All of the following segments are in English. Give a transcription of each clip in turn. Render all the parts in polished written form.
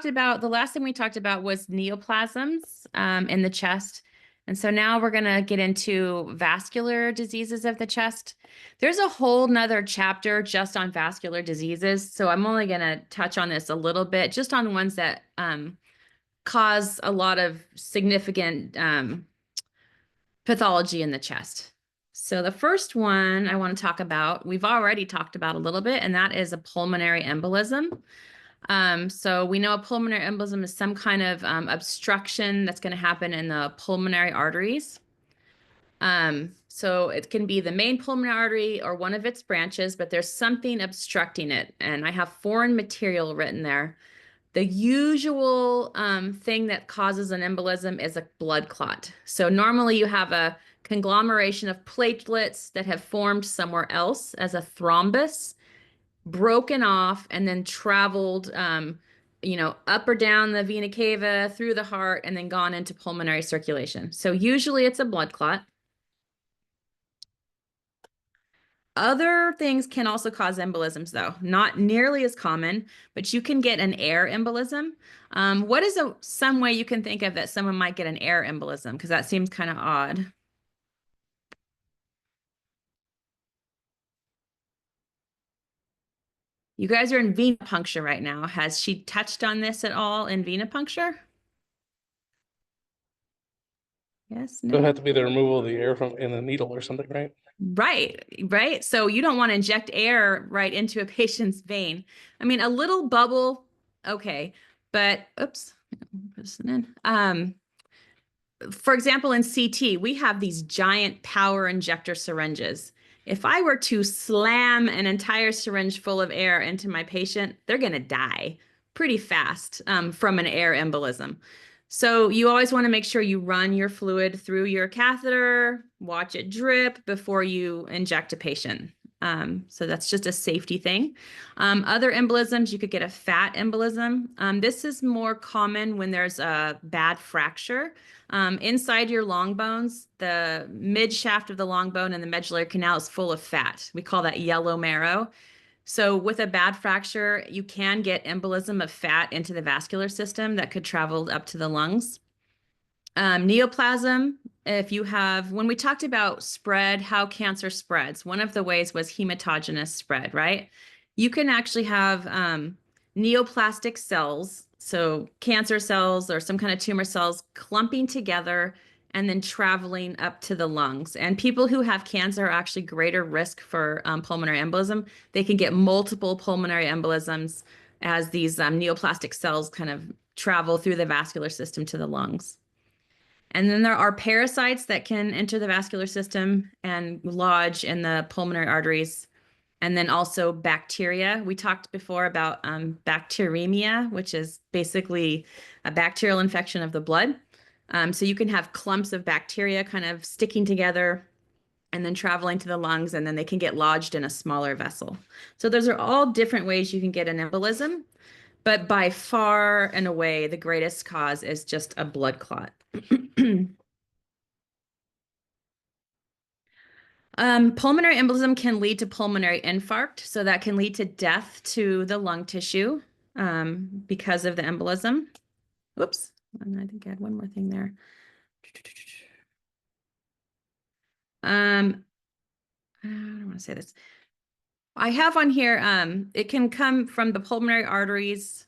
talked about, the last thing we talked about was neoplasms in the chest. And so now we're going to get into vascular diseases of the chest. There's a whole nother chapter just on vascular diseases. So I'm only going to touch on this a little bit, just on the ones that cause a lot of significant pathology in the chest. So the first one I want to talk about, we've already talked about a little bit, and that is a pulmonary embolism. So we know a pulmonary embolism is some kind of obstruction that's going to happen in the pulmonary arteries. So it can be the main pulmonary artery or one of its branches, but there's something obstructing it. And I have foreign material written there. The usual thing that causes an embolism is a blood clot. So normally you have a conglomeration of platelets that have formed somewhere else as a thrombus, broken off, and then traveled, up or down the vena cava, through the heart, and then gone into pulmonary circulation. So usually it's a blood clot. Other things can also cause embolisms, though. Not nearly as common, but you can get an air embolism. What is some way you can think of that someone might get an air embolism? Because that seems kind of odd. You guys are in venipuncture right now. Has she touched on this at all in venipuncture? Yes, It'll no? have to be the removal of the air from in a needle or something, right? Right. So you don't want to inject air right into a patient's vein. I mean, a little bubble, okay, but oops, put this in. For example, in CT, we have these giant power injector syringes. If I were to slam an entire syringe full of air into my patient, they're going to die pretty fast from an air embolism. So you always want to make sure you run your fluid through your catheter, watch it drip before you inject a patient. So that's just a safety thing. Other embolisms, you could get a fat embolism. This is more common when there's a bad fracture. Inside your long bones, the mid shaft of the long bone and the medullary canal is full of fat. We call that yellow marrow. So with a bad fracture, you can get embolism of fat into the vascular system that could travel up to the lungs. Neoplasm, if you have, when we talked about spread, how cancer spreads, one of the ways was hematogenous spread, right? You can actually have neoplastic cells, so cancer cells or some kind of tumor cells clumping together and then traveling up to the lungs. And people who have cancer are actually greater risk for pulmonary embolism. They can get multiple pulmonary embolisms as these neoplastic cells kind of travel through the vascular system to the lungs. And then there are parasites that can enter the vascular system and lodge in the pulmonary arteries. And then also bacteria. We talked before about bacteremia, which is basically a bacterial infection of the blood. So you can have clumps of bacteria kind of sticking together and then traveling to the lungs, and then they can get lodged in a smaller vessel. So those are all different ways you can get an embolism, but by far and away, the greatest cause is just a blood clot. Pulmonary embolism can lead to pulmonary infarct, so that can lead to death to the lung tissue because of the embolism. Whoops, and I think I had one more thing there. I don't want to say this. I have on here, it can come from the pulmonary arteries.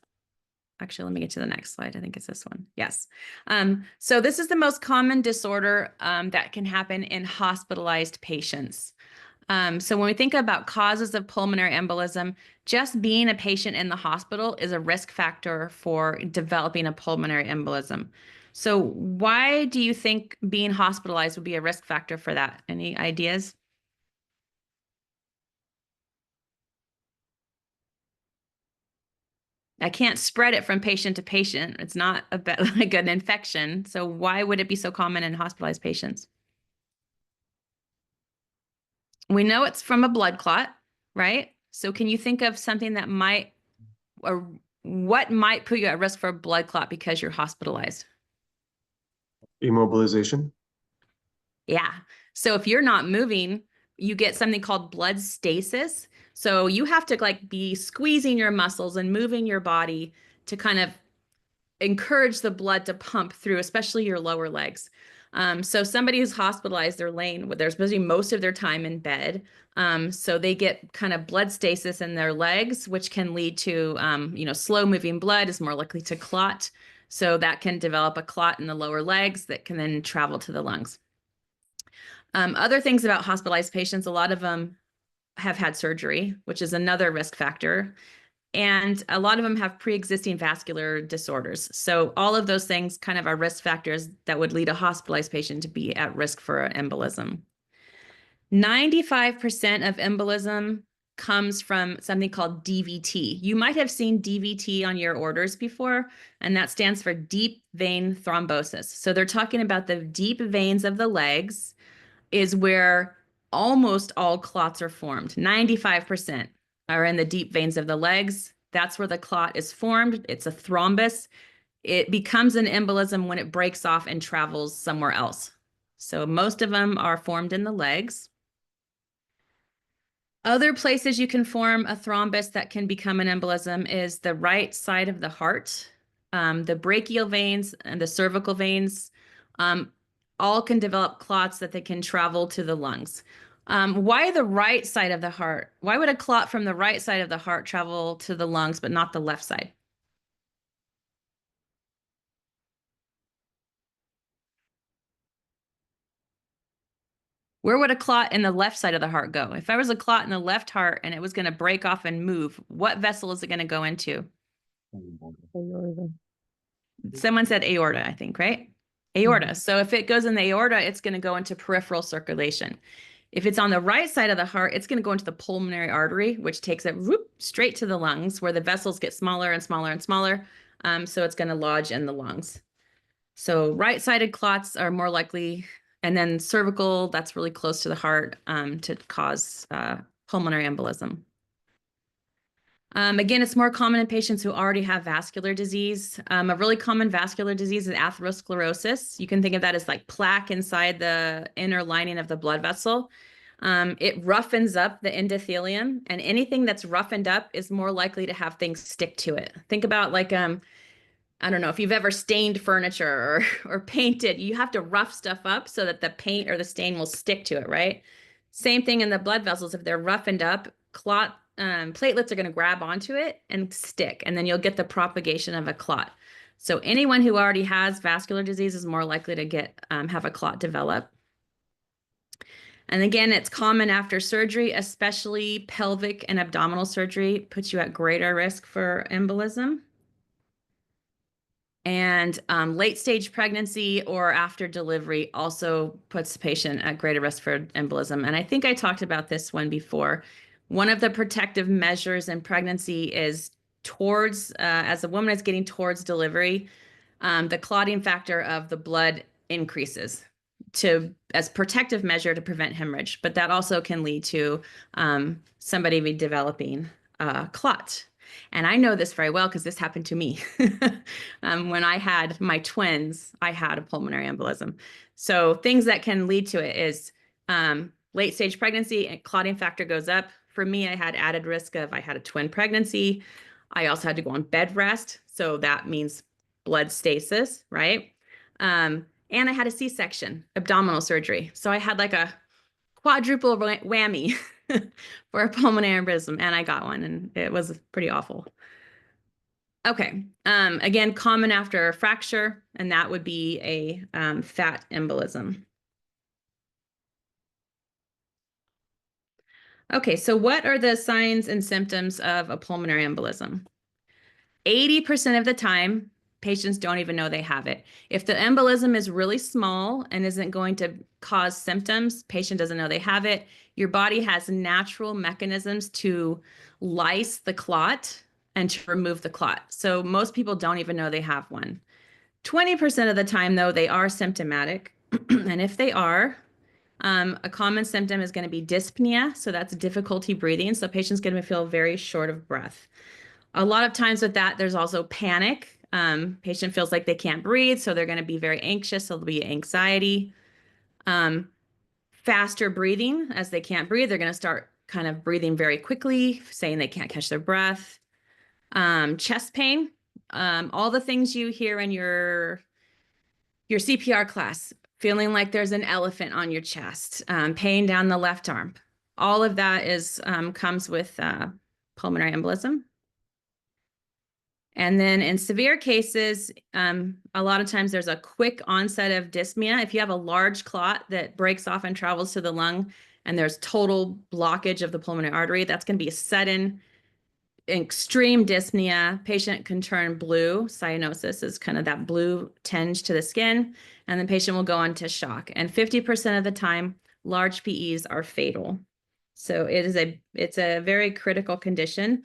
Actually, let me get to the next slide. I think it's this one. Yes. So this is the most common disorder that can happen in hospitalized patients. So when we think about causes of pulmonary embolism, just being a patient in the hospital is a risk factor for developing a pulmonary embolism. So why do you think being hospitalized would be a risk factor for that? Any ideas? I can't spread it from patient to patient. It's not like an infection. So why would it be so common in hospitalized patients? We know it's from a blood clot, right? So can you think of something that might, or what might put you at risk for a blood clot because you're hospitalized? Immobilization. Yeah. So if you're not moving, you get something called blood stasis. So you have to like be squeezing your muscles and moving your body to kind of encourage the blood to pump through, especially your lower legs. So somebody who's hospitalized, they're supposed to be most of their time in bed. So they get kind of blood stasis in their legs, which can lead to, slow moving blood is more likely to clot. So that can develop a clot in the lower legs that can then travel to the lungs. Other things about hospitalized patients, a lot of them have had surgery, which is another risk factor. And a lot of them have pre-existing vascular disorders. So all of those things kind of are risk factors that would lead a hospitalized patient to be at risk for embolism. 95% of embolism comes from something called DVT. You might have seen DVT on your orders before, and that stands for deep vein thrombosis. So they're talking about the deep veins of the legs is where almost all clots are formed. 95% are in the deep veins of the legs. That's where the clot is formed. It's a thrombus. It becomes an embolism when it breaks off and travels somewhere else. So most of them are formed in the legs. Other places you can form a thrombus that can become an embolism is the right side of the heart. The brachial veins and the cervical veins all can develop clots that they can travel to the lungs. Why the right side of the heart? Why would a clot from the right side of the heart travel to the lungs, but not the left side? Where would a clot in the left side of the heart go? If there was a clot in the left heart and it was going to break off and move, what vessel is it going to go into? Someone said aorta, I think, right? Aorta. So if it goes in the aorta, it's going to go into peripheral circulation. If it's on the right side of the heart, it's going to go into the pulmonary artery, which takes it straight to the lungs, where the vessels get smaller and smaller and smaller. So it's going to lodge in the lungs. So right-sided clots are more likely, and then cervical, that's really close to the heart to cause pulmonary embolism. Again, it's more common in patients who already have vascular disease. A really common vascular disease is atherosclerosis. You can think of that as like plaque inside the inner lining of the blood vessel. It roughens up the endothelium, and anything that's roughened up is more likely to have things stick to it. Think about like I don't know if you've ever stained furniture or painted, you have to rough stuff up so that the paint or the stain will stick to it, right? Same thing in the blood vessels. If they're roughened up, platelets are going to grab onto it and stick, and then you'll get the propagation of a clot. So anyone who already has vascular disease is more likely to have a clot develop. And again, it's common after surgery, especially pelvic and abdominal surgery puts you at greater risk for embolism. And late stage pregnancy or after delivery also puts the patient at greater risk for embolism. And I think I talked about this one before. One of the protective measures in pregnancy is as the woman is getting towards delivery, the clotting factor of the blood increases as protective measure to prevent hemorrhage. But that also can lead to somebody developing a clot. And I know this very well because this happened to me. When I had my twins, I had a pulmonary embolism. So things that can lead to it is late stage pregnancy and clotting factor goes up. For me, I had added risk of I had a twin pregnancy. I also had to go on bed rest. So that means blood stasis, right? And I had a C-section, abdominal surgery. So I had like a quadruple whammy for a pulmonary embolism, and I got one, and it was pretty awful. Okay, again, common after a fracture, and that would be a fat embolism. Okay, so what are the signs and symptoms of a pulmonary embolism? 80% of the time, patients don't even know they have it. If the embolism is really small and isn't going to cause symptoms, patient doesn't know they have it. Your body has natural mechanisms to lyse the clot and to remove the clot. So most people don't even know they have one. 20% of the time, though, they are symptomatic. And if they are, a common symptom is going to be dyspnea. So that's difficulty breathing. So patient's going to feel very short of breath. A lot of times with that, there's also panic. Patient feels like they can't breathe, so they're going to be very anxious. So there'll be anxiety. Faster breathing. As they can't breathe, they're going to start kind of breathing very quickly, saying they can't catch their breath. Chest pain. all the things you hear in your CPR class, feeling like there's an elephant on your chest, pain down the left arm. All of that is comes with pulmonary embolism. And then in severe cases, a lot of times there's a quick onset of dyspnea. If you have a large clot that breaks off and travels to the lung and there's total blockage of the pulmonary artery, that's going to be a sudden extreme dyspnea. Patient can turn blue. Cyanosis is kind of that blue tinge to the skin, and the patient will go into shock. And 50% of the time, large PEs are fatal. So it's a very critical condition.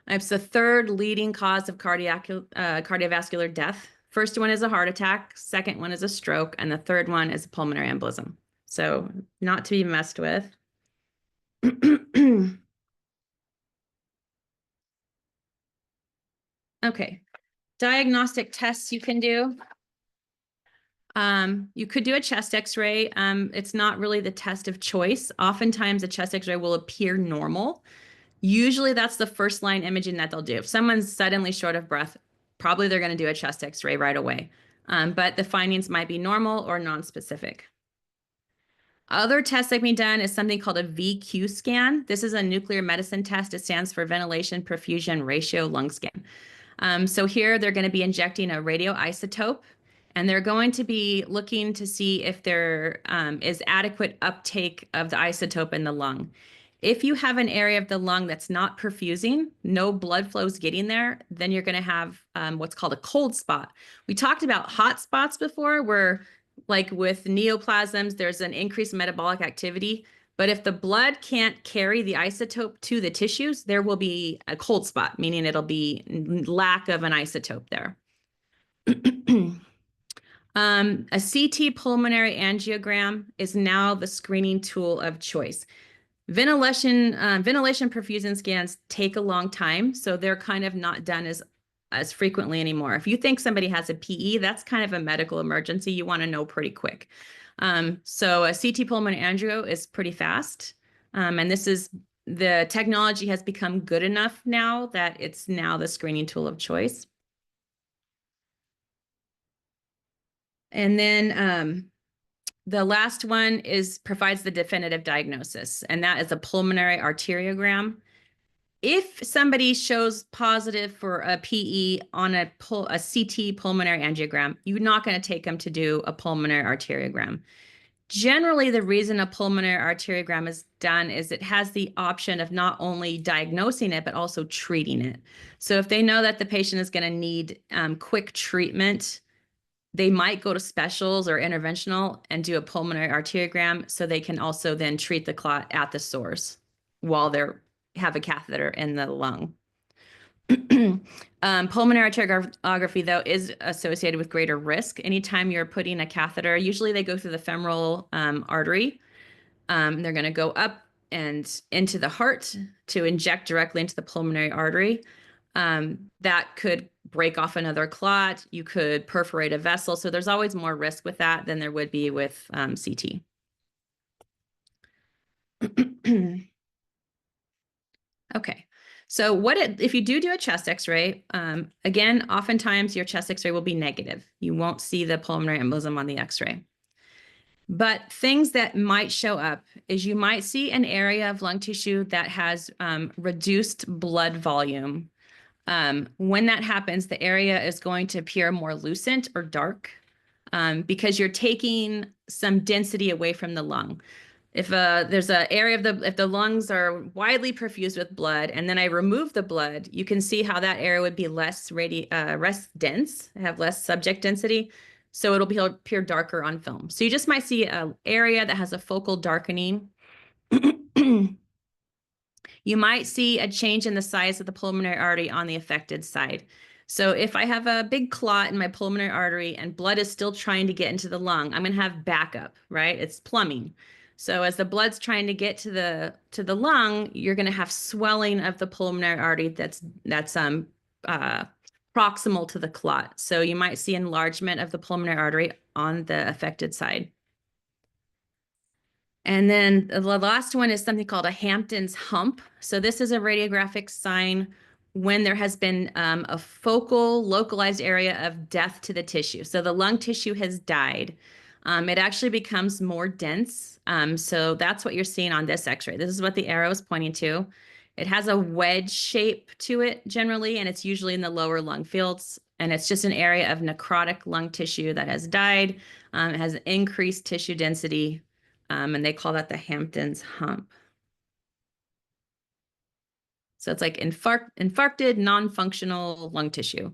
It's the third leading cause of cardiovascular death. First one is a heart attack, second one is a stroke, and the third one is a pulmonary embolism. So not to be messed with. Okay, diagnostic tests you can do. You could do a chest x-ray. It's not really the test of choice. Oftentimes a chest x-ray will appear normal. Usually that's the first line imaging that they'll do. If someone's suddenly short of breath, probably they're going to do a chest x-ray right away. But the findings might be normal or non-specific. Other tests that can be done is something called a VQ scan. This is a nuclear medicine test. It stands for ventilation perfusion ratio lung scan. So here they're going to be injecting a radioisotope, and they're going to be looking to see if there is adequate uptake of the isotope in the lung. If you have an area of the lung that's not perfusing, no blood flow is getting there, then you're going to have what's called a cold spot. We talked about hot spots before, where like with neoplasms, there's an increased metabolic activity. But if the blood can't carry the isotope to the tissues, there will be a cold spot, meaning it'll be lack of an isotope there. A CT pulmonary angiogram is now the screening tool of choice. Ventilation perfusion scans take a long time, so they're kind of not done as frequently anymore. If you think somebody has a PE, that's kind of a medical emergency. You want to know pretty quick. So a CT pulmonary angio is pretty fast. And the technology has become good enough now that it's now the screening tool of choice. And then the last one provides the definitive diagnosis, and that is a pulmonary arteriogram. If somebody shows positive for a PE on a CT pulmonary angiogram, you're not going to take them to do a pulmonary arteriogram. Generally, the reason a pulmonary arteriogram is done is it has the option of not only diagnosing it, but also treating it. So if they know that the patient is going to need quick treatment, they might go to specials or interventional and do a pulmonary arteriogram so they can also then treat the clot at the source while they have a catheter in the lung. Pulmonary arteriography, though, is associated with greater risk. Anytime you're putting a catheter, usually they go through the femoral artery. They're going to go up and into the heart to inject directly into the pulmonary artery. That could break off another clot. You could perforate a vessel. So there's always more risk with that than there would be with CT. Okay. So if you do a chest x-ray, again, oftentimes your chest x-ray will be negative. You won't see the pulmonary embolism on the x-ray. But things that might show up is you might see an area of lung tissue that has reduced blood volume. When that happens, the area is going to appear more lucent or dark because you're taking some density away from the lung. If there's an area if the lungs are widely perfused with blood, and then I remove the blood, you can see how that area would be less dense, have less subject density, so it'll appear darker on film. So you just might see an area that has a focal darkening. You might see a change in the size of the pulmonary artery on the affected side. So if I have a big clot in my pulmonary artery and blood is still trying to get into the lung, I'm going to have backup, right? It's plumbing. So as the blood's trying to get to the lung, you're going to have swelling of the pulmonary artery that's proximal to the clot. So you might see enlargement of the pulmonary artery on the affected side. And then the last one is something called a Hampton's hump. So this is a radiographic sign when there has been a focal localized area of death to the tissue. So the lung tissue has died. It actually becomes more dense. So that's what you're seeing on this x-ray. This is what the arrow is pointing to. It has a wedge shape to it generally, and it's usually in the lower lung fields. And it's just an area of necrotic lung tissue that has died. It has increased tissue density, and they call that the Hampton's hump. So it's like infarcted, non-functional lung tissue.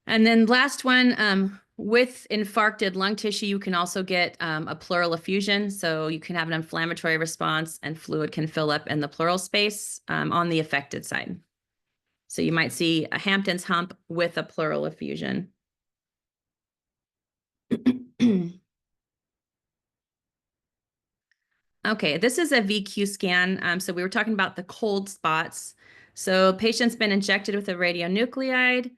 And then last one, with infarcted lung tissue, you can also get a pleural effusion. So you can have an inflammatory response and fluid can fill up in the pleural space on the affected side. So you might see a Hampton's hump with a pleural effusion. Okay, this is a VQ scan. So we were talking about the cold spots. So patient's been injected with a radionuclide.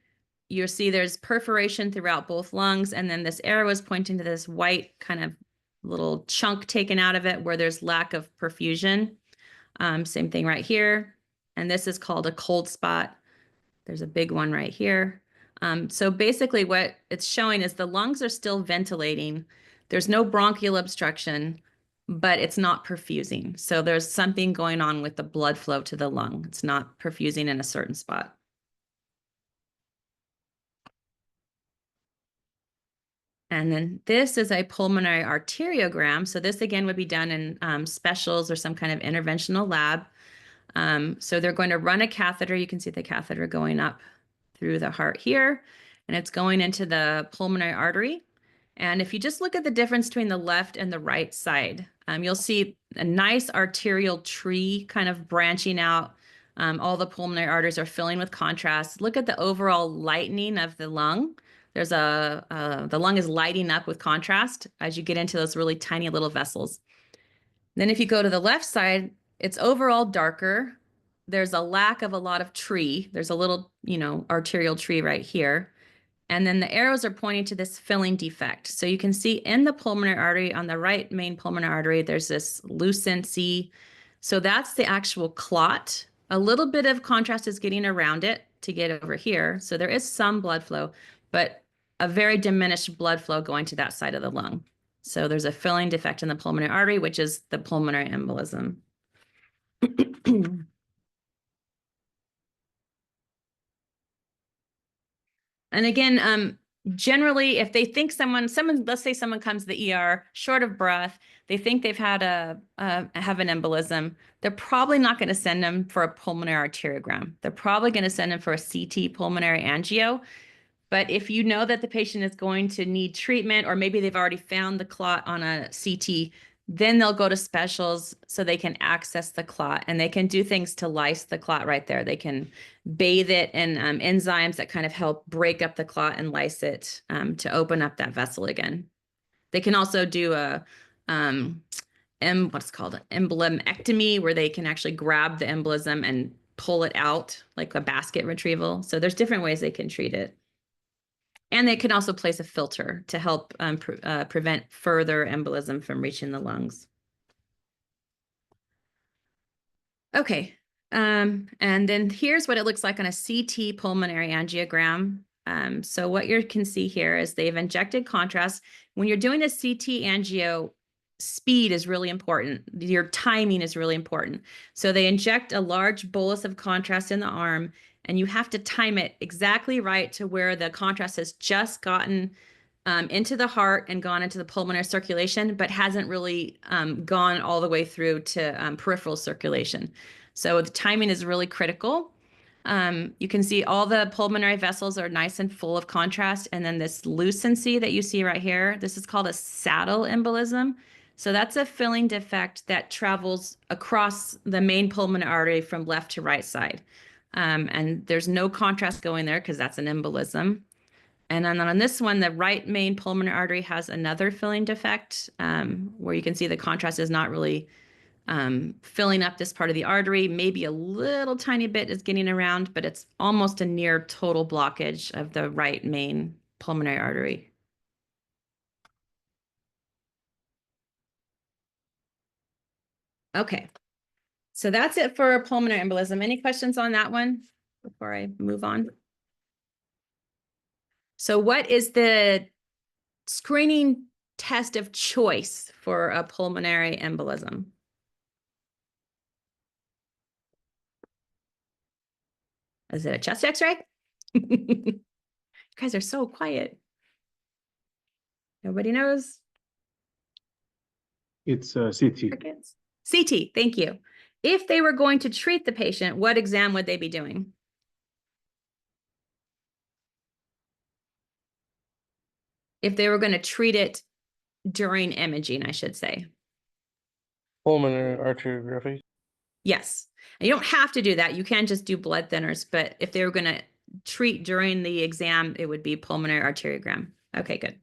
You'll see there's perforation throughout both lungs, and then this arrow is pointing to this white kind of little chunk taken out of it where there's lack of perfusion. Same thing right here. And this is called a cold spot. There's a big one right here. So basically what it's showing is the lungs are still ventilating. There's no bronchial obstruction, but it's not perfusing. So there's something going on with the blood flow to the lung. It's not perfusing in a certain spot. And then this is a pulmonary arteriogram. So this again would be done in specials or some kind of interventional lab. So they're going to run a catheter. You can see the catheter going up through the heart here, and it's going into the pulmonary artery. And if you just look at the difference between the left and the right side, you'll see a nice arterial tree kind of branching out. All the pulmonary arteries are filling with contrast. Look at the overall lightening of the lung. The lung is lighting up with contrast as you get into those really tiny little vessels. Then if you go to the left side, it's overall darker. There's a lack of a lot of tree. There's a little, arterial tree right here. And then the arrows are pointing to this filling defect. So you can see in the pulmonary artery, on the right main pulmonary artery, there's this lucency. So that's the actual clot. A little bit of contrast is getting around it to get over here. So there is some blood flow, but a very diminished blood flow going to that side of the lung. So there's a filling defect in the pulmonary artery, which is the pulmonary embolism. And again, generally, if they think let's say someone comes to the ER short of breath, they think they've had have an embolism, they're probably not going to send them for a pulmonary arteriogram. They're probably going to send them for a CT pulmonary angio. But if you know that the patient is going to need treatment, or maybe they've already found the clot on a CT, then they'll go to specials so they can access the clot, and they can do things to lyse the clot right there. They can bathe it in enzymes that kind of help break up the clot and lyse it to open up that vessel again. They can also do what's called an emblemectomy, where they can actually grab the embolism and pull it out like a basket retrieval. So there's different ways they can treat it. And they can also place a filter to help prevent further embolism from reaching the lungs. Okay, and then here's what it looks like on a CT pulmonary angiogram. So what you can see here is they've injected contrast. When you're doing a CT angio, speed is really important. Your timing is really important. So they inject a large bolus of contrast in the arm, and you have to time it exactly right to where the contrast has just gotten into the heart and gone into the pulmonary circulation, but hasn't really gone all the way through to peripheral circulation. So the timing is really critical. You can see all the pulmonary vessels are nice and full of contrast. And then this lucency that you see right here, this is called a saddle embolism. So that's a filling defect that travels across the main pulmonary artery from left to right side. And there's no contrast going there because that's an embolism. And then on this one, the right main pulmonary artery has another filling defect where you can see the contrast is not really filling up this part of the artery. Maybe a little tiny bit is getting around, but it's almost a near total blockage of the right main pulmonary artery. Okay, so that's it for pulmonary embolism. Any questions on that one? before I move on. So what is the screening test of choice for a pulmonary embolism? Is it a chest x-ray? You guys are so quiet. Nobody knows. It's CT. Crickets. CT, thank you. If they were going to treat the patient, what exam would they be doing? If they were going to treat it during imaging, I should say. Pulmonary arteriography. Yes. And you don't have to do that. You can just do blood thinners, but if they were going to treat during the exam, it would be pulmonary arteriogram. Okay, good.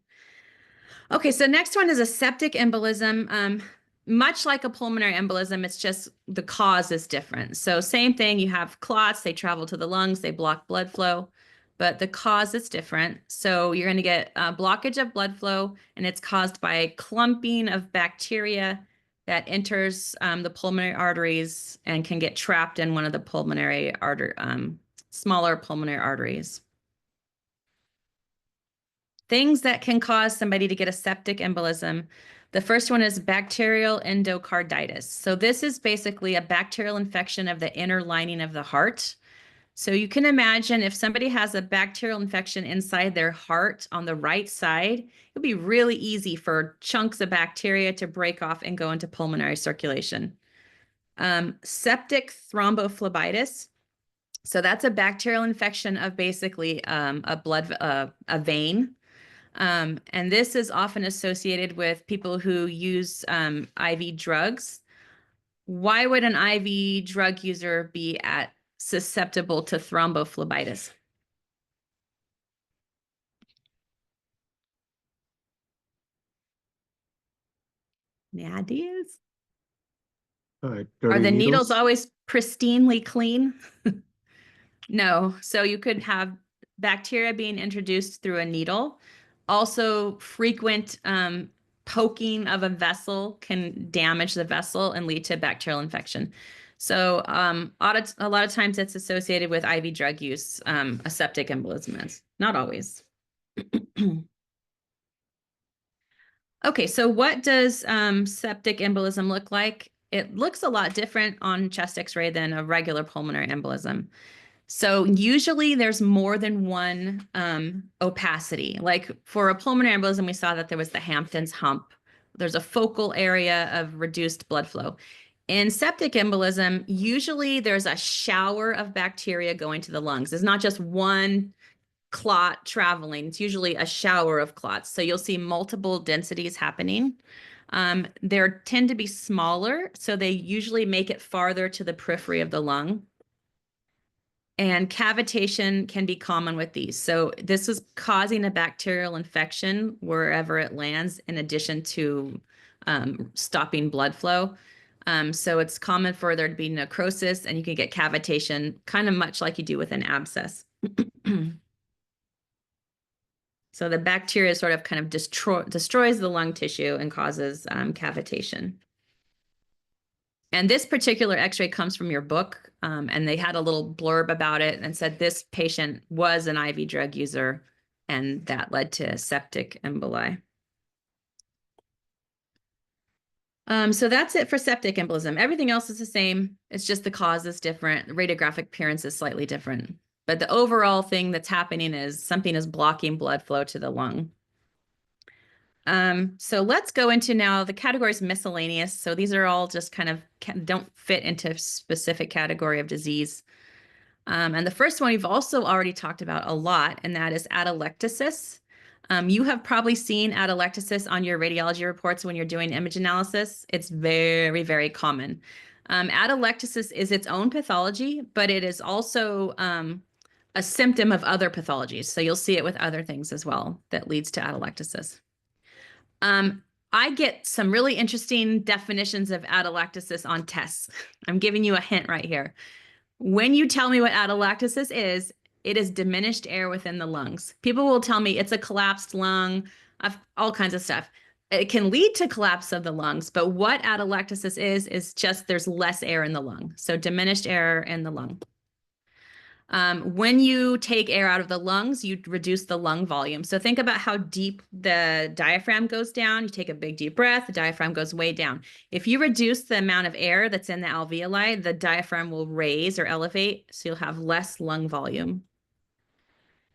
Okay, so next one is a septic embolism. Much like a pulmonary embolism, it's just the cause is different. So same thing, you have clots, they travel to the lungs, they block blood flow, but the cause is different. So you're going to get a blockage of blood flow, and it's caused by a clumping of bacteria that enters the pulmonary arteries and can get trapped in one of the pulmonary artery, smaller pulmonary arteries. Things that can cause somebody to get a septic embolism. The first one is bacterial endocarditis. So this is basically a bacterial infection of the inner lining of the heart. So you can imagine if somebody has a bacterial infection inside their heart on the right side, it'd be really easy for chunks of bacteria to break off and go into pulmonary circulation. Septic thrombophlebitis. So that's a bacterial infection of basically a vein. And this is often associated with people who use IV drugs. Why would an IV drug user be susceptible to thrombophlebitis? Any ideas? Are Dirty the needles needles. always pristinely clean? No. So you could have bacteria being introduced through a needle. Also, frequent poking of a vessel can damage the vessel and lead to bacterial infection. So a lot of times it's associated with IV drug use, a septic embolism is. Not always. Okay, so what does septic embolism look like? It looks a lot different on chest x-ray than a regular pulmonary embolism. So usually there's more than one opacity. Like for a pulmonary embolism, we saw that there was the Hampton's hump. There's a focal area of reduced blood flow. In septic embolism, usually there's a shower of bacteria going to the lungs. It's not just one clot traveling. It's usually a shower of clots. So you'll see multiple densities happening. They tend to be smaller, so they usually make it farther to the periphery of the lung. And cavitation can be common with these. So this is causing a bacterial infection wherever it lands, in addition to stopping blood flow. So it's common for there to be necrosis, and you can get cavitation, kind of much like you do with an abscess. So the bacteria sort of kind of destroys the lung tissue and causes cavitation. And this particular x-ray comes from your book, and they had a little blurb about it and said this patient was an IV drug user, and that led to septic emboli. So that's it for septic embolism. Everything else is the same. It's just the cause is different. The radiographic appearance is slightly different. But the overall thing that's happening is something is blocking blood flow to the lung. So let's go into now the categories miscellaneous. So these are all just kind of don't fit into a specific category of disease. And the first one we've also already talked about a lot, and that is atelectasis. You have probably seen atelectasis on your radiology reports when you're doing image analysis. It's very, very common. Atelectasis is its own pathology, but it is also a symptom of other pathologies. So you'll see it with other things as well that leads to atelectasis. I get some really interesting definitions of atelectasis on tests. I'm giving you a hint right here. When you tell me what atelectasis is, it is diminished air within the lungs. People will tell me it's a collapsed lung, all kinds of stuff. It can lead to collapse of the lungs, but what atelectasis is just there's less air in the lung. So diminished air in the lung. When you take air out of the lungs, you reduce the lung volume. So think about how deep the diaphragm goes down. You take a big deep breath, the diaphragm goes way down. If you reduce the amount of air that's in the alveoli, the diaphragm will raise or elevate, so you'll have less lung volume.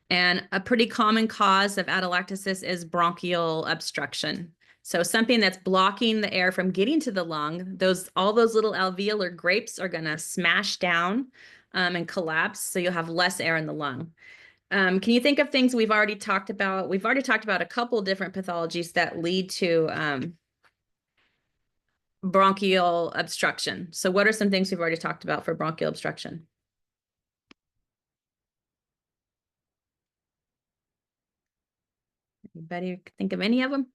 And a pretty common cause of atelectasis is bronchial obstruction. So something that's blocking the air from getting to the lung, all those little alveolar grapes are going to smash down and collapse, so you'll have less air in the lung. Can you think of things we've already talked about? We've already talked about a couple different pathologies that lead to bronchial obstruction. So what are some things we've already talked about for bronchial obstruction? Anybody think of any of them?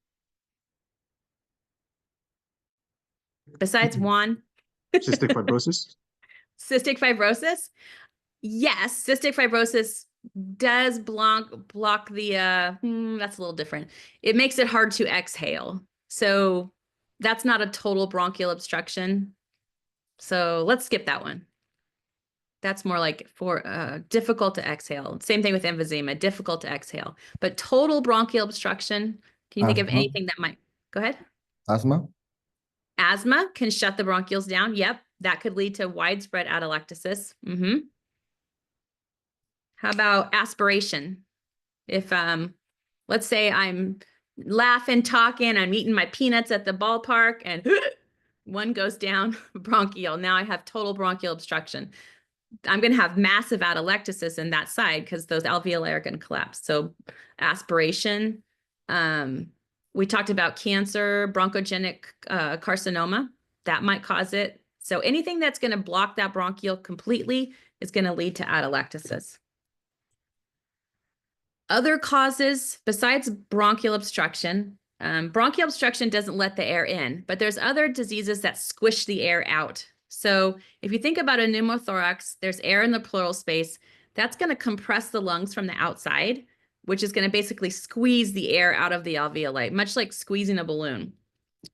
Besides one? Cystic fibrosis? Cystic fibrosis? Yes, cystic fibrosis does block the that's a little different. It makes it hard to exhale. So that's not a total bronchial obstruction. So let's skip that one. That's more like for difficult to exhale. Same thing with emphysema, difficult to exhale. But total bronchial obstruction, can you think of Asthma. anything that might go ahead? Asthma. Asthma can shut the bronchioles down. Yep, that could lead to widespread atelectasis. How about aspiration? If let's say I'm laughing, talking, I'm eating my peanuts at the ballpark, and one goes down bronchial. Now I have total bronchial obstruction. I'm going to have massive atelectasis in that side because those alveoli are going to collapse. So aspiration. We talked about cancer, bronchogenic carcinoma. That might cause it. So anything that's going to block that bronchiole completely is going to lead to atelectasis. Other causes besides bronchial obstruction, bronchial obstruction doesn't let the air in, but there's other diseases that squish the air out. So if you think about a pneumothorax, there's air in the pleural space. That's going to compress the lungs from the outside, which is going to basically squeeze the air out of the alveoli, much like squeezing a balloon.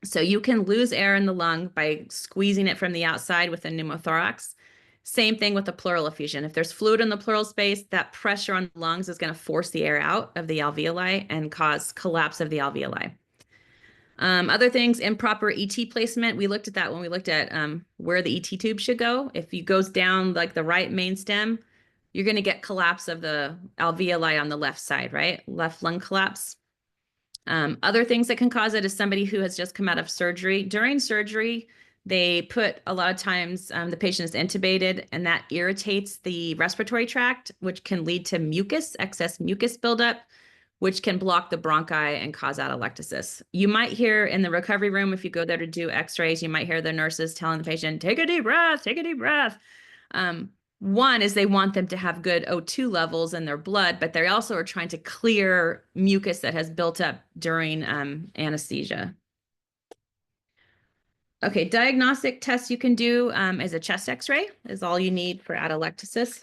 So you can lose air in the lung by squeezing it from the outside with a pneumothorax. Same thing with a pleural effusion. If there's fluid in the pleural space, that pressure on the lungs is going to force the air out of the alveoli and cause collapse of the alveoli. Other things, improper ET placement. We looked at that when we looked at where the ET tube should go. If it goes down like the right main stem, you're going to get collapse of the alveoli on the left side, right? Left lung collapse. Other things that can cause it is somebody who has just come out of surgery. During surgery, they put a lot of times the patient is intubated, and that irritates the respiratory tract, which can lead to mucus, excess mucus buildup, which can block the bronchi and cause atelectasis. You might hear in the recovery room, if you go there to do x-rays, you might hear the nurses telling the patient, take a deep breath, take a deep breath. One is they want them to have good O2 levels in their blood, but they also are trying to clear mucus that has built up during anesthesia. Okay, diagnostic tests you can do is a chest x-ray is all you need for atelectasis.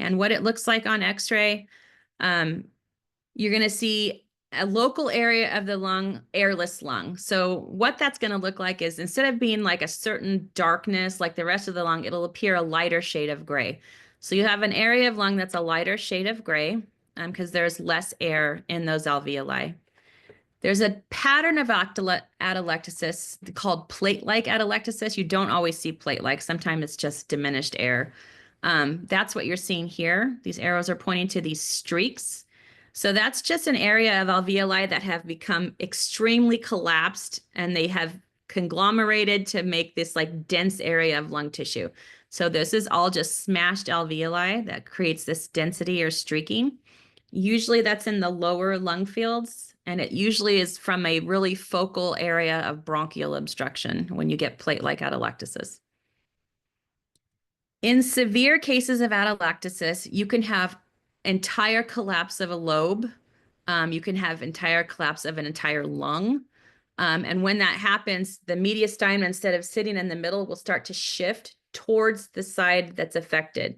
And what it looks like on x-ray, you're going to see a local area of the lung, airless lung. So what that's going to look like is instead of being like a certain darkness like the rest of the lung, it'll appear a lighter shade of gray. So you have an area of lung that's a lighter shade of gray because there's less air in those alveoli. There's a pattern of atelectasis called plate-like atelectasis. You don't always see plate-like. Sometimes it's just diminished air. That's what you're seeing here. These arrows are pointing to these streaks. So that's just an area of alveoli that have become extremely collapsed, and they have conglomerated to make this like dense area of lung tissue. So this is all just smashed alveoli that creates this density or streaking. Usually that's in the lower lung fields, and it usually is from a really focal area of bronchial obstruction when you get plate-like atelectasis. In severe cases of atelectasis, you can have entire collapse of a lobe. You can have entire collapse of an entire lung. And when that happens, the mediastinum, instead of sitting in the middle, will start to shift towards the side that's affected.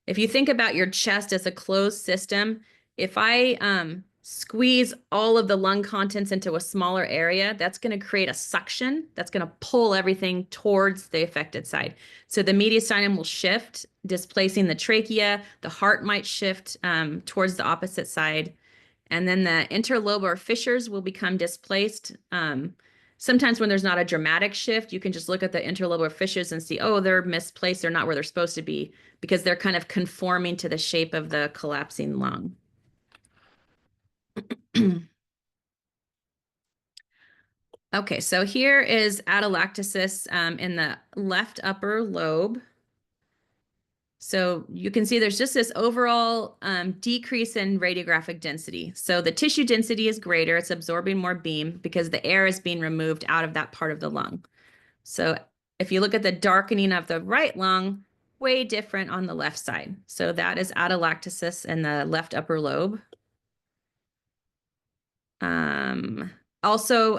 If you think about your chest as a closed system, if I squeeze all of the lung contents into a smaller area, that's going to create a suction that's going to pull everything towards the affected side. So the mediastinum will shift, displacing the trachea. The heart might shift towards the opposite side. And then the interlobar fissures will become displaced. Sometimes when there's not a dramatic shift, you can just look at the interlobar fissures and see, oh, they're misplaced. They're not where they're supposed to be because they're kind of conforming to the shape of the collapsing lung. Okay, so here is atelectasis in the left upper lobe. So you can see there's just this overall decrease in radiographic density. So the tissue density is greater, it's absorbing more beam because the air is being removed out of that part of the lung. So if you look at the darkening of the right lung, way different on the left side. So that is atelectasis in the left upper lobe. Also,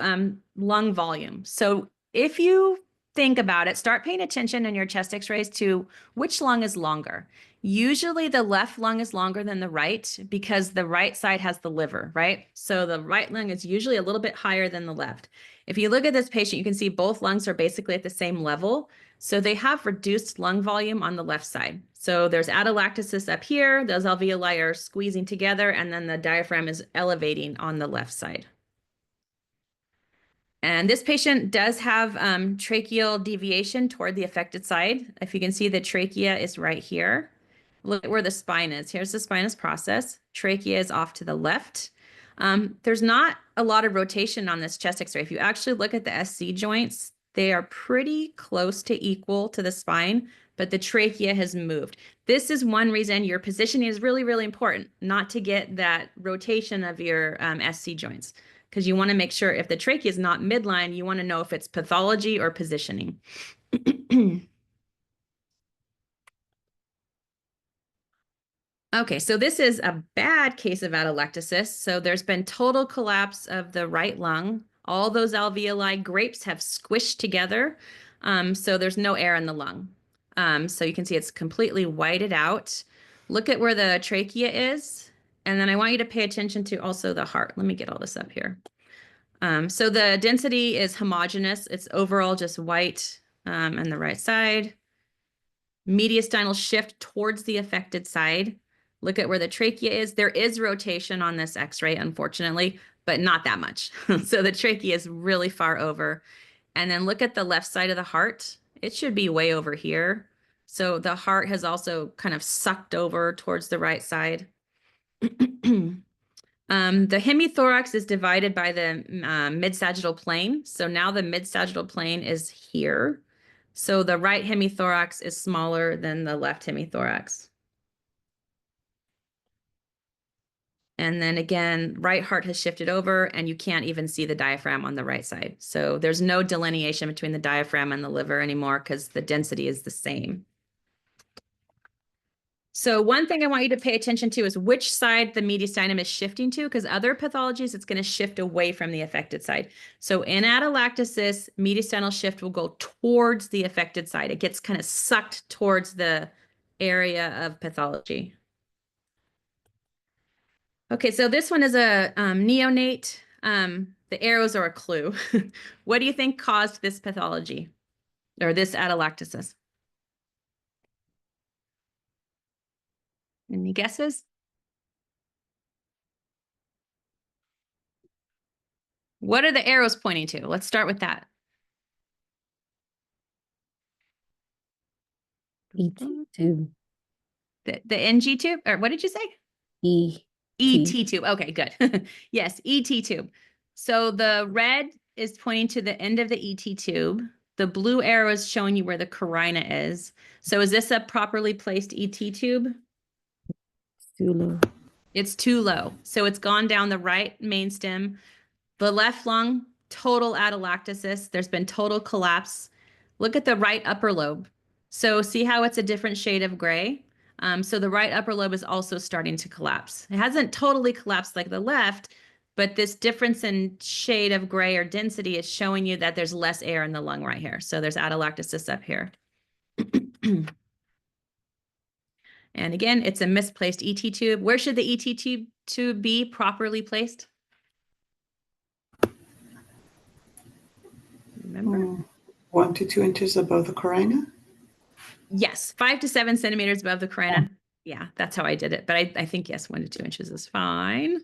lung volume. So if you think about it, start paying attention in your chest x-rays to which lung is longer. Usually the left lung is longer than the right because the right side has the liver, right? So the right lung is usually a little bit higher than the left. If you look at this patient, you can see both lungs are basically at the same level. So they have reduced lung volume on the left side. So there's atelectasis up here, those alveoli are squeezing together, and then the diaphragm is elevating on the left side. And this patient does have tracheal deviation toward the affected side. If you can see, the trachea is right here. Look at where the spine is. Here's the spinous process. Trachea is off to the left. There's not a lot of rotation on this chest x-ray. If you actually look at the SC joints, they are pretty close to equal to the spine, but the trachea has moved. This is one reason your positioning is really, really important, not to get that rotation of your SC joints, because you want to make sure if the trachea is not midline, you want to know if it's pathology or positioning. Okay, so this is a bad case of atelectasis. So there's been total collapse of the right lung. All those alveoli grapes have squished together. So there's no air in the lung. So you can see it's completely whited out. Look at where the trachea is. And then I want you to pay attention to also the heart. Let me get all this up here. So the density is homogeneous. It's overall just white on the right side. Mediastinal shift towards the affected side. Look at where the trachea is. There is rotation on this x-ray, unfortunately, but not that much. So the trachea is really far over. And then look at the left side of the heart. It should be way over here. So the heart has also kind of sucked over towards the right side. The hemithorax is divided by the mid-sagittal plane. So now the mid-sagittal plane is here. So the right hemithorax is smaller than the left hemithorax. And then again, right heart has shifted over and you can't even see the diaphragm on the right side. So there's no delineation between the diaphragm and the liver anymore because the density is the same. So one thing I want you to pay attention to is which side the mediastinum is shifting to, because other pathologies, it's going to shift away from the affected side. So in atelectasis, mediastinal shift will go towards the affected side. It gets kind of sucked towards the area of pathology. Okay, so this one is a neonate. The arrows are a clue. What do you think caused this pathology or this atelectasis? Any guesses? What are the arrows pointing to? Let's start with that. ET tube. The NG tube, or what did you say? E. ET tube. Okay, good. Yes, ET tube. So the red is pointing to the end of the ET tube. The blue arrow is showing you where the carina is. So is this a properly placed ET tube? Too low. It's too low. So it's gone down the right main stem. The left lung, total atelectasis. There's been total collapse. Look at the right upper lobe. So see how it's a different shade of gray? So the right upper lobe is also starting to collapse. It hasn't totally collapsed like the left, but this difference in shade of gray or density is showing you that there's less air in the lung right here. So there's atelectasis up here. And again, it's a misplaced ET tube. Where should the ET tube be properly placed? Remember? 1 to 2 inches above the carina. Yes, 5 to 7 centimeters above the carina. Yeah, that's how I did it. But I think, yes, 1 to 2 inches is fine.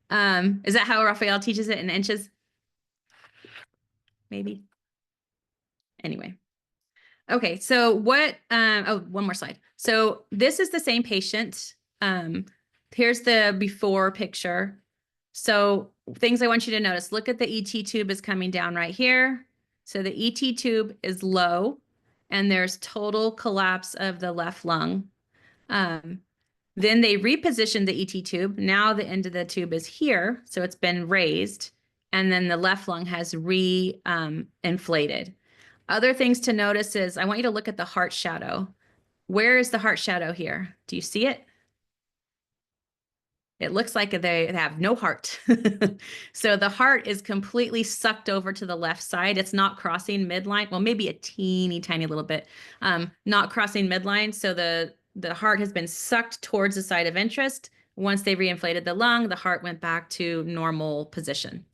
Is that how Raphael teaches it in inches? Maybe. Anyway. Okay, so what, oh, one more slide. So this is the same patient. Here's the before picture. So things I want you to notice, look at the ET tube is coming down right here. So the ET tube is low and there's total collapse of the left lung. Then they repositioned the ET tube. Now the end of the tube is here. So it's been raised and then the left lung has inflated. Other things to notice is I want you to look at the heart shadow. Where is the heart shadow here? Do you see it? It looks like they have no heart. So the heart is completely sucked over to the left side. It's not crossing midline. Well, maybe a teeny tiny little bit, not crossing midline. So the heart has been sucked towards the site of interest. Once they reinflated the lung, the heart went back to normal position.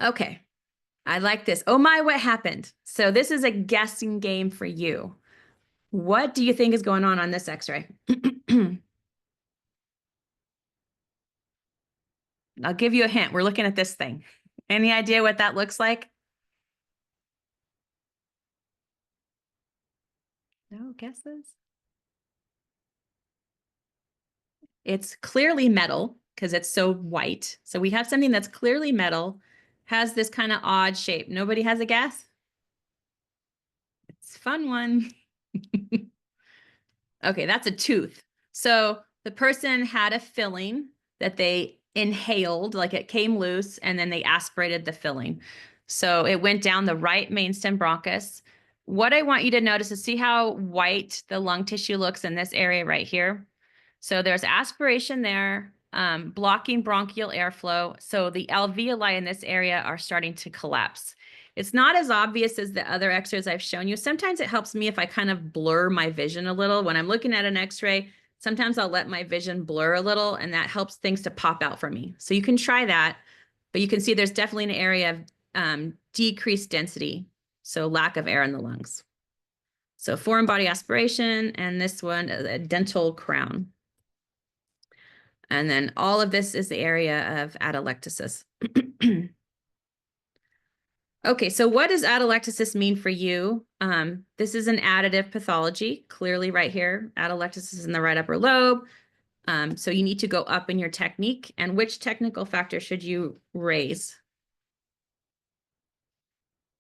Okay. I like this. Oh my, what happened? So this is a guessing game for you. What do you think is going on this x-ray? I'll give you a hint. We're looking at this thing. Any idea what that looks like? No guesses? It's clearly metal because it's so white. So we have something that's clearly metal, has this kind of odd shape. Nobody has a guess? It's a fun one. Okay, that's a tooth. So the person had a filling that they inhaled, like it came loose, and then they aspirated the filling. So it went down the right mainstem bronchus. What I want you to notice is see how white the lung tissue looks in this area right here. So there's aspiration there, blocking bronchial airflow. So the alveoli in this area are starting to collapse. It's not as obvious as the other x-rays I've shown you. Sometimes it helps me if I kind of blur my vision a little. When I'm looking at an x-ray, sometimes I'll let my vision blur a little and that helps things to pop out for me. So you can try that, but you can see there's definitely an area of decreased density. So lack of air in the lungs. So foreign body aspiration, and this one, a dental crown. And then all of this is the area of atelectasis. Okay, so what does atelectasis mean for you? This is an additive pathology, clearly right here. Atelectasis is in the right upper lobe. So you need to go up in your technique. And which technical factor should you raise?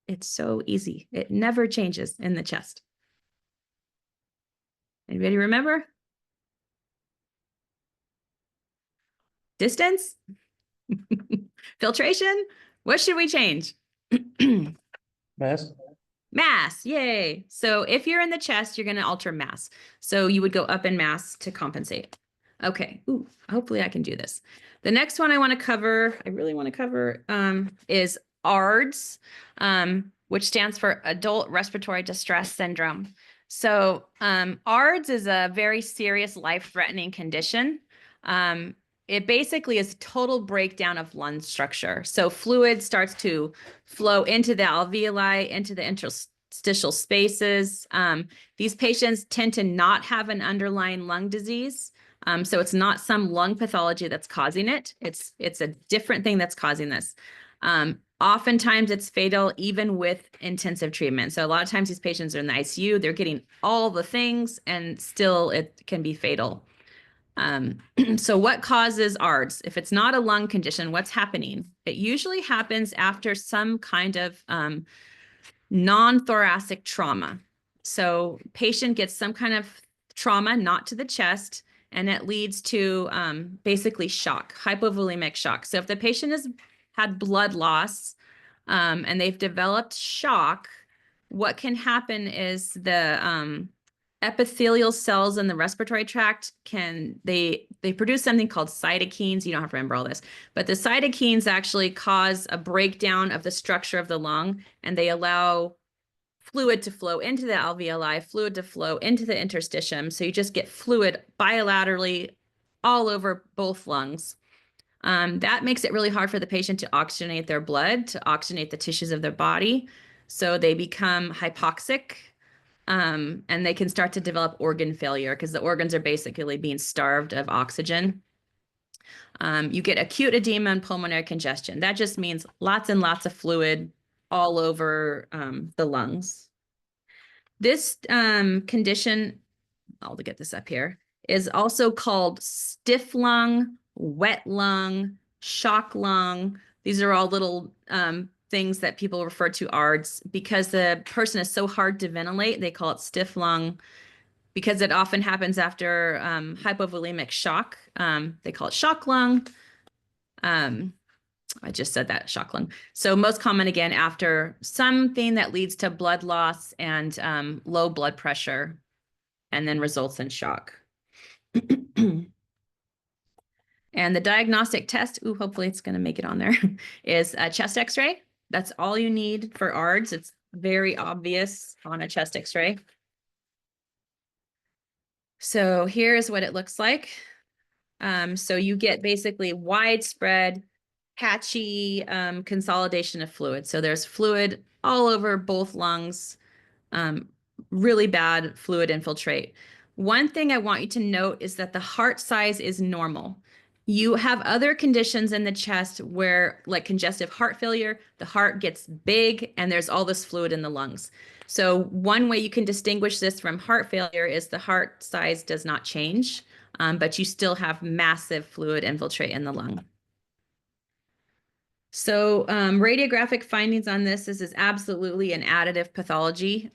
It's so easy. It never changes in the chest. Anybody remember? Distance? Filtration? What should we change? Mass. Mass, yay. So if you're in the chest, you're going to alter mass. So you would go up in mass to compensate. Okay, ooh, hopefully I can do this. The next one I want to cover, I really want to cover, is ARDS, which stands for Adult Respiratory Distress Syndrome. So ARDS is a very serious life-threatening condition. It basically is total breakdown of lung structure. So fluid starts to flow into the alveoli, into the interstitial spaces. These patients tend to not have an underlying lung disease. So it's not some lung pathology that's causing it. It's a different thing that's causing this. Oftentimes it's fatal even with intensive treatment. So a lot of times these patients are in the ICU, they're getting all the things and still it can be fatal. So what causes ARDS? If it's not a lung condition, what's happening? It usually happens after some kind of non-thoracic trauma. So patient gets some kind of trauma, not to the chest, and it leads to basically shock, hypovolemic shock. So if the patient has had blood loss and they've developed shock, what can happen is the epithelial cells in the respiratory tract they produce something called cytokines. You don't have to remember all this, but the cytokines actually cause a breakdown of the structure of the lung, and they allow fluid to flow into the alveoli, fluid to flow into the interstitium. So you just get fluid bilaterally all over both lungs. That makes it really hard for the patient to oxygenate their blood, to oxygenate the tissues of their body. So they become hypoxic, and they can start to develop organ failure because the organs are basically being starved of oxygen. You get acute edema and pulmonary congestion. That just means lots and lots of fluid all over the lungs. This condition, I'll get this up here, is also called stiff lung, wet lung, shock lung. These are all little things that people refer to ARDS because the person is so hard to ventilate. They call it stiff lung because it often happens after hypovolemic shock. They call it shock lung. I just said that, shock lung. So most common again after something that leads to blood loss and low blood pressure and then results in shock. And the diagnostic test, ooh, hopefully it's going to make it on there, is a chest x-ray. That's all you need for ARDS. It's very obvious on a chest x-ray. So here's what it looks like. So you get basically widespread, patchy consolidation of fluid. So there's fluid all over both lungs, really bad fluid infiltrate. One thing I want you to note is that the heart size is normal. You have other conditions in the chest where, like congestive heart failure, the heart gets big and there's all this fluid in the lungs. So one way you can distinguish this from heart failure is the heart size does not change, but you still have massive fluid infiltrate in the lung. So radiographic findings on this is absolutely an additive pathology.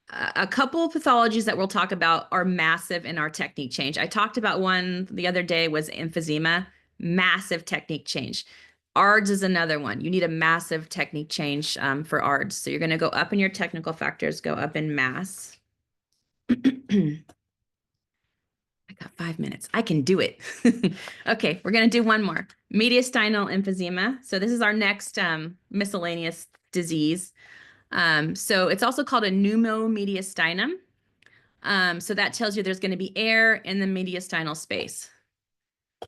A couple of pathologies that we'll talk about are massive in our technique change. I talked about one the other day was emphysema, massive technique change. ARDS is another one. You need a massive technique change for ARDS. So you're going to go up in your technical factors, go up in mass. I got 5 minutes. I can do it. Okay, we're going to do one more. Mediastinal emphysema. So this is our next miscellaneous disease. So it's also called a pneumomediastinum. So that tells you there's going to be air in the mediastinal space.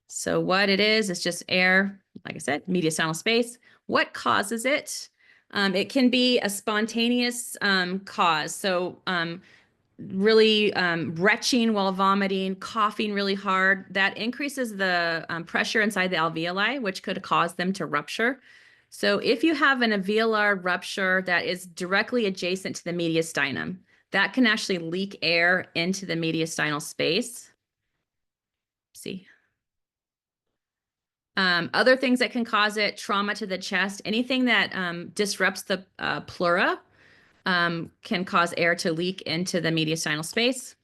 So what it is just air, like I said, mediastinal space. What causes it? It can be a spontaneous cause. So really retching while vomiting, coughing really hard. That increases the pressure inside the alveoli, which could cause them to rupture. So if you have an alveolar rupture that is directly adjacent to the mediastinum, that can actually leak air into the mediastinal space. See. Other things that can cause it, trauma to the chest, anything that disrupts the pleura can cause air to leak into the mediastinal space.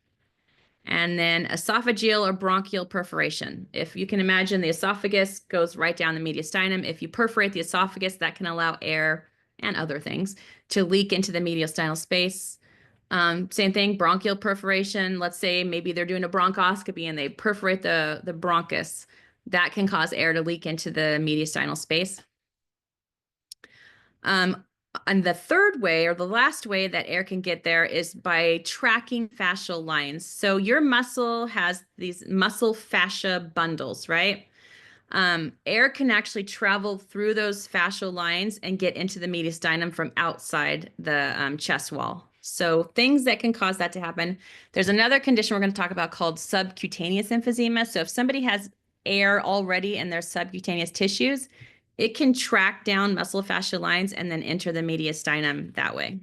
And then esophageal or bronchial perforation. If you can imagine, the esophagus goes right down the mediastinum. If you perforate the esophagus, that can allow air and other things to leak into the mediastinal space. Same thing, bronchial perforation. Let's say maybe they're doing a bronchoscopy and they perforate the bronchus. That can cause air to leak into the mediastinal space. And the third way, or the last way that air can get there, is by tracking fascial lines. So your muscle has these muscle fascia bundles, right? Air can actually travel through those fascial lines and get into the mediastinum from outside the chest wall. So things that can cause that to happen. There's another condition we're going to talk about called subcutaneous emphysema. So if somebody has air already in their subcutaneous tissues, it can track down muscle fascia lines and then enter the mediastinum that way.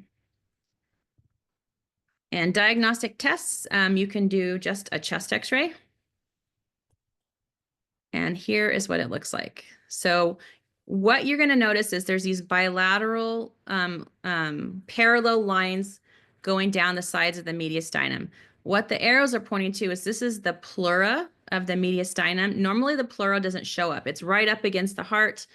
And diagnostic tests, you can do just a chest x-ray. And here is what it looks like. So what you're going to notice is there's these bilateral parallel lines going down the sides of the mediastinum. What the arrows are pointing to is this is the pleura of the mediastinum. Normally the pleura doesn't show up. It's right up against the heart.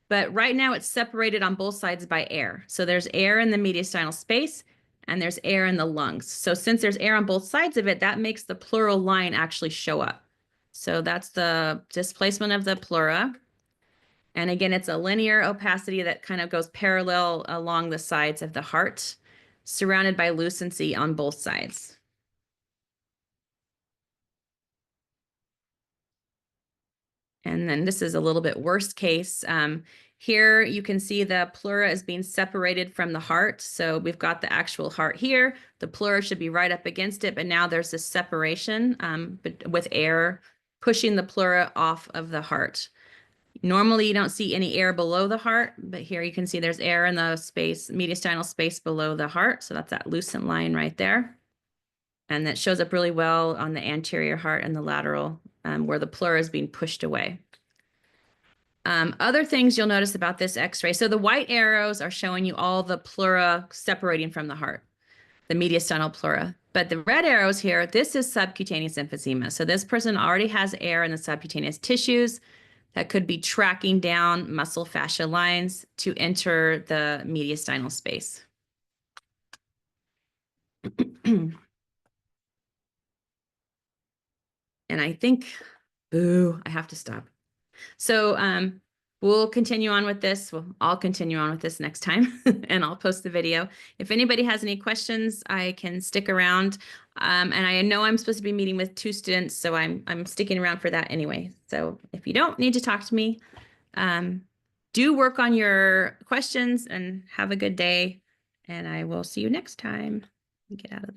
But right now it's separated on both sides by air. So there's air in the mediastinal space and there's air in the lungs. So since there's air on both sides of it, that makes the pleural line actually show up. So that's the displacement of the pleura. And again, it's a linear opacity that kind of goes parallel along the sides of the heart. surrounded by lucency on both sides. And then this is a little bit worst case. Here you can see the pleura is being separated from the heart. So we've got the actual heart here. The pleura should be right up against it, but now there's this separation with air pushing the pleura off of the heart. Normally you don't see any air below the heart, but here you can see there's air in the space, mediastinal space below the heart. So that's that lucent line right there. And that shows up really well on the anterior heart and the lateral where the pleura is being pushed away. Other things you'll notice about this x-ray. So the white arrows are showing you all the pleura separating from the heart, the mediastinal pleura. But the red arrows here, this is subcutaneous emphysema. So this person already has air in the subcutaneous tissues that could be tracking down muscle fascia lines to enter the mediastinal space. And I think, boo, I have to stop. So we'll continue on with this. Well, I'll continue on with this next time and I'll post the video. If anybody has any questions, I can stick around. And I know I'm supposed to be meeting with 2 students, so I'm sticking around for that anyway. So if you don't need to talk to me, do work on your questions and have a good day. And I will see you next time. Get out of this.